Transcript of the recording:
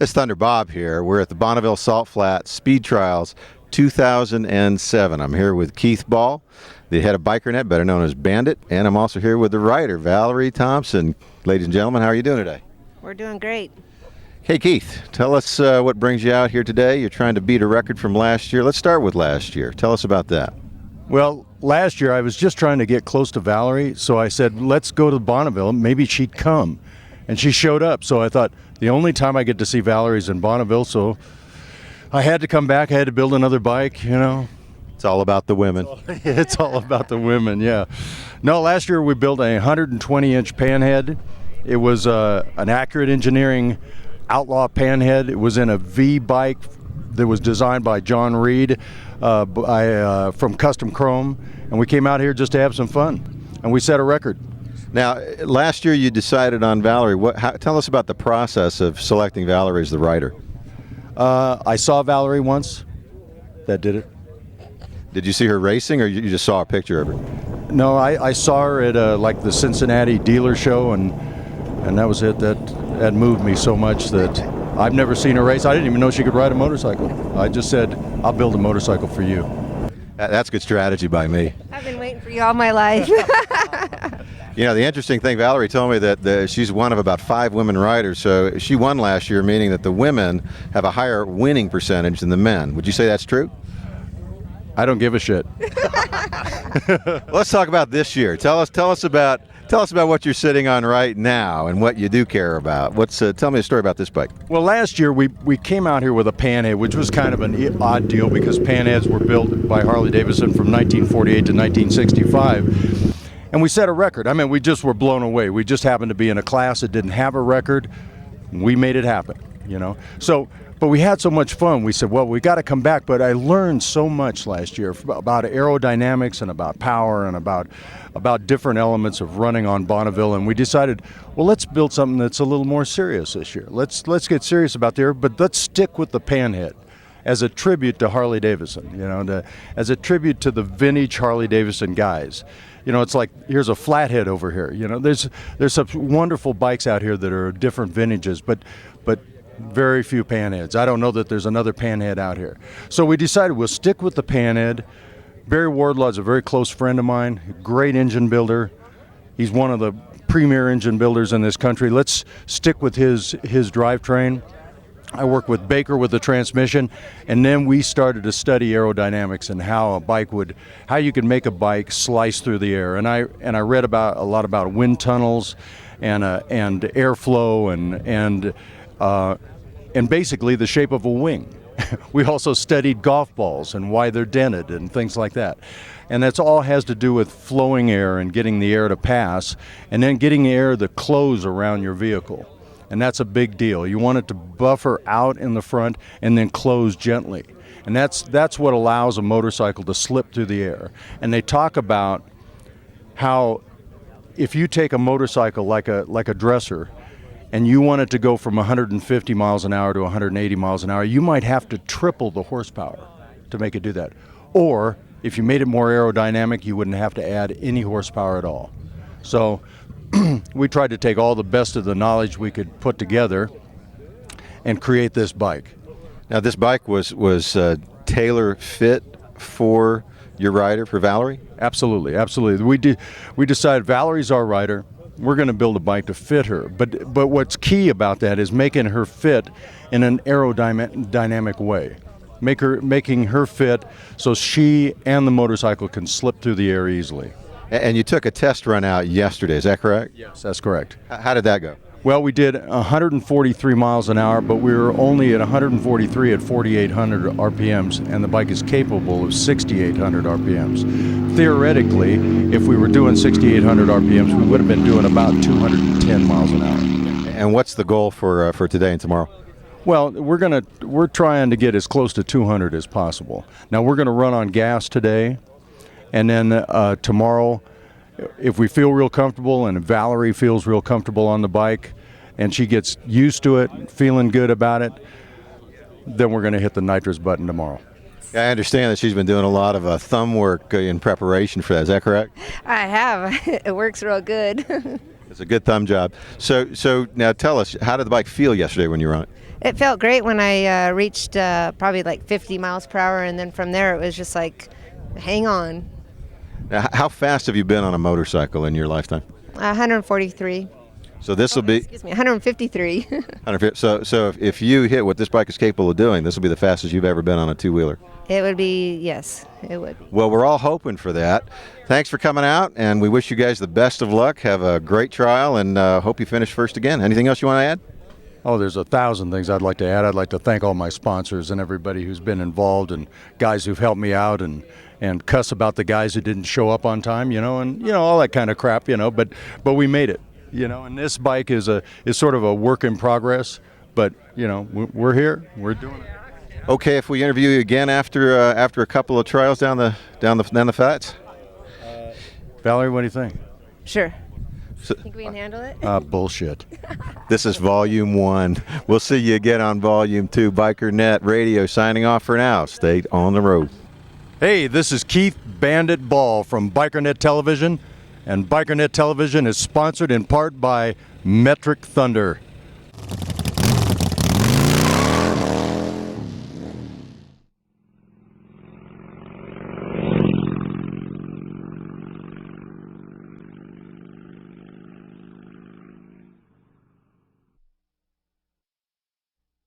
It's Thunder Bob here. We're at the Bonneville Salt Flat Speed Trials 2007. I'm here with Keith Ball, the head of BikerNet, better known as Bandit, and I'm also here with the rider, Valerie Thompson. Ladies and gentlemen, how are you doing today? We're doing great. Hey Keith, tell us what brings you out here today. You're trying to beat a record from last year. Let's start with last year. Tell us about that. Well, last year I was just trying to get close to Valerie, so I said, let's go to Bonneville. Maybe she'd come. And she showed up, so I thought, the only time I get to see Valerie's in Bonneville, so I had to come back. I had to build another bike, you know. It's all about the women. It's all about the women, yeah. No, last year we built a 120-inch panhead. It was an Accurate Engineering Outlaw panhead. It was in a V bike that was designed by John Reed from Custom Chrome, and we came out here just to have some fun, and we set a record. Now, last year you decided on Valerie. Tell us about the process of selecting Valerie as the rider. I saw Valerie once. That did it. Did you see her racing, or you just saw a picture of her? No, I saw her at like the Cincinnati dealer show, and that was it. That moved me so much that I've never seen her race. I didn't even know she could ride a motorcycle. I just said, I'll build a motorcycle for you. That's good strategy by me. I've been waiting for you all my life. You know, the interesting thing, Valerie told me that she's one of about 5 women riders, so she won last year, meaning that the women have a higher winning percentage than the men. Would you say that's true? I don't give a shit. Let's talk about this year. Tell us about what you're sitting on right now and what you do care about. Tell me a story about this bike. Well, last year we came out here with a panhead, which was kind of an odd deal because panheads were built by Harley-Davidson from 1948 to 1965. And we set a record. I mean, we just were blown away. We just happened to be in a class that didn't have a record. We made it happen, you know. But we had so much fun. We said, well, we got to come back. But I learned so much last year about aerodynamics and about power and about different elements of running on Bonneville. And we decided, well, let's build something that's a little more serious this year. Let's get serious about the air, but let's stick with the panhead as a tribute to Harley-Davidson, you know, as a tribute to the vintage Harley-Davidson guys. You know, it's like, here's a flathead over here. You know, there's some wonderful bikes out here that are different vintages, but very few panheads. I don't know that there's another panhead out here. So we decided we'll stick with the panhead. Barry Wardlaw's a very close friend of mine, great engine builder. He's one of the premier engine builders in this country. Let's stick with his drivetrain. I work with Baker with the transmission, and then we started to study aerodynamics and how you could make a bike slice through the air. And I read a lot about wind tunnels and airflow and basically the shape of a wing. We also studied golf balls and why they're dented and things like that. And that's all has to do with flowing air and getting the air to pass, and then getting the air to close around your vehicle. And that's a big deal. You want it to buffer out in the front and then close gently. And that's what allows a motorcycle to slip through the air. And they talk about how if you take a motorcycle like a dresser and you want it to go from 150 miles an hour to 180 miles an hour, you might have to triple the horsepower to make it do that. Or if you made it more aerodynamic, you wouldn't have to add any horsepower at all. So we tried to take all the best of the knowledge we could put together and create this bike. Now, this bike was tailor fit for your rider, for Valerie? Absolutely, absolutely. We decided Valerie's our rider. We're going to build a bike to fit her. But what's key about that is making her fit in an aerodynamic way. Making her fit so she and the motorcycle can slip through the air easily. And you took a test run out yesterday, is that correct? Yes, that's correct. How did that go? Well, we did 143 miles an hour, but we were only at 143 at 4,800 RPMs, and the bike is capable of 6,800 RPMs. Theoretically, if we were doing 6,800 RPMs, we would have been doing about 210 miles an hour. And what's the goal for today and tomorrow? Well, we're trying to get as close to 200 as possible. Now, we're going to run on gas today. And then tomorrow, if we feel real comfortable and Valerie feels real comfortable on the bike and she gets used to it, feeling good about it, then we're going to hit the nitrous button tomorrow. I understand that she's been doing a lot of thumb work in preparation for that. Is that correct? I have. It works real good. It's a good thumb job. So now tell us, how did the bike feel yesterday when you were on it? It felt great when I reached probably like 50 miles per hour, and then from there it was just like, hang on. Now, how fast have you been on a motorcycle in your lifetime? 143. So this will be Excuse me, 153. 150. So if you hit what this bike is capable of doing, this will be the fastest you've ever been on a two-wheeler. It would be, yes, it would be. Well, we're all hoping for that. Thanks for coming out, and we wish you guys the best of luck. Have a great trial, and hope you finish first again. Anything else you want to add? Oh, there's 1,000 things I'd like to add. I'd like to thank all my sponsors and everybody who's been involved, and guys who've helped me out, and cuss about the guys who didn't show up on time, and all that kind of crap, but we made it, and this bike is sort of a work in progress, but we're here, we're doing it. Okay, if we interview you again after a couple of trials down the flats. Valerie, what do you think? Sure. So, Think we can handle it? Bullshit. this is Volume 1. We'll see you again on Volume 2. BikerNet Radio signing off for now. Stay on the road. Hey, this is Keith Bandit Ball from BikerNet Television, and BikerNet Television is sponsored in part by Metric Thunder.